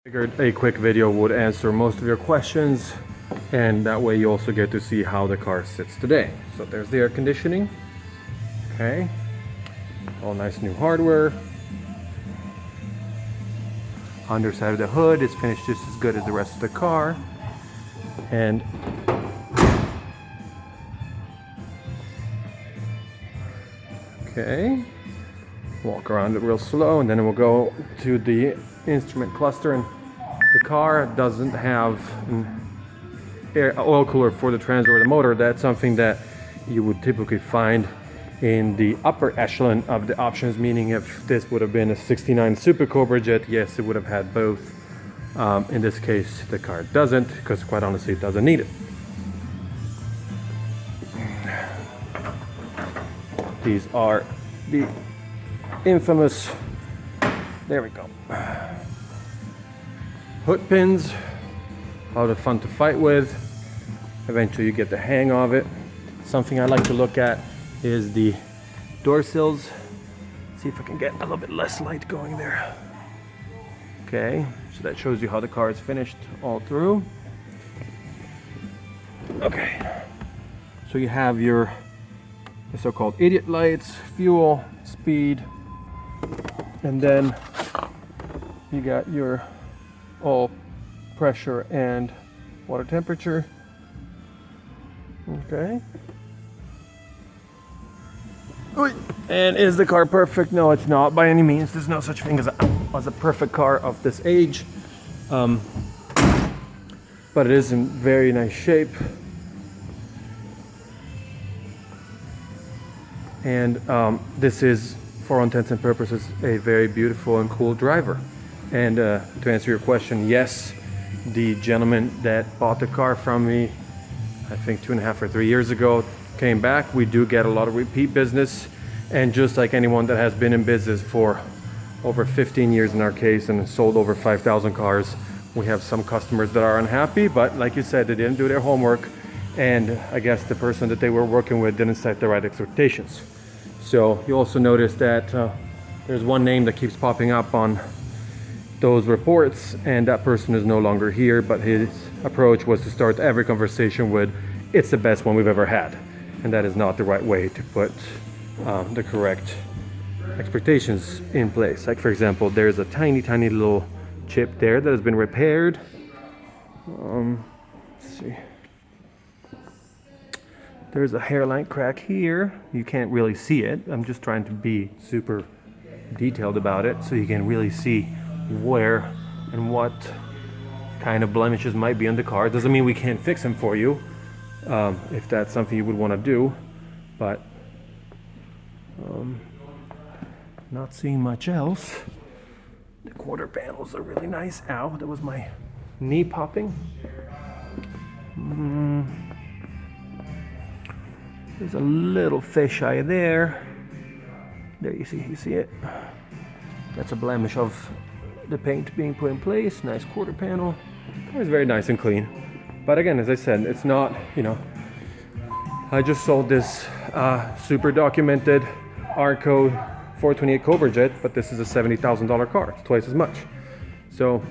Figured a quick video would answer most of your questions, and that way you also get to see how the car sits today. So there's the air conditioning. Okay, all nice new hardware. Underside of the hood is finished just as good as the rest of the car. And okay, walk around it real slow, and then we'll go to the instrument cluster. And the car doesn't have an oil cooler for the transfer of the motor. That's something that you would typically find in the upper echelon of the options, meaning if this would have been a 69 Super Cobra Jet, yes, it would have had both. In this case, the car doesn't, because quite honestly, it doesn't need it. These are the infamous, there we go, hood pins. A lot of fun to fight with. Eventually you get the hang of it. Something I like to look at is the door sills. See if I can get a little bit less light going there. Okay, so that shows you how the car is finished all through. Okay, so you have your the so-called idiot lights, fuel, speed, and then you got your all pressure and water temperature. Okay. And is the car perfect? No, it's not by any means. There's no such thing as a perfect car of this age. But it is in very nice shape. And this is, for all intents and purposes, a very beautiful and cool driver. And to answer your question, yes, the gentleman that bought the car from me, I think 2.5 or 3 years ago, came back. We do get a lot of repeat business, and just like anyone that has been in business for over 15 years in our case and sold over 5,000 cars, we have some customers that are unhappy, but like you said, they didn't do their homework, and I guess the person that they were working with didn't set the right expectations. So you also notice that there's one name that keeps popping up on those reports, and that person is no longer here, but his approach was to start every conversation with, "It's the best one we've ever had." And that is not the right way to put the correct expectations in place. Like, for example, there's a tiny little chip there that has been repaired. Let's see. There's a hairline crack here. You can't really see it. I'm just trying to be super detailed about it so you can really see where and what kind of blemishes might be on the car. It doesn't mean we can't fix them for you, if that's something you would want to do, but not seeing much else. The quarter panels are really nice. Ow, that was my knee popping. There's a little fisheye there. There, you see it? That's a blemish of the paint being put in place. Nice quarter panel. It's very nice and clean. But again, as I said, it's not, I just sold this super documented R-code 428 Cobra Jet, but this is a $70,000 car. It's twice as much. So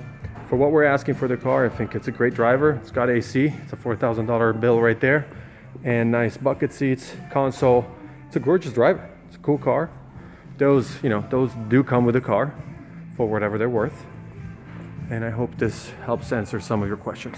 for what we're asking for the car, I think it's a great driver. It's got AC. It's a $4,000 bill right there. And nice bucket seats, console. It's a gorgeous driver. It's a cool car. Those do come with the car for whatever they're worth. And I hope this helps answer some of your questions.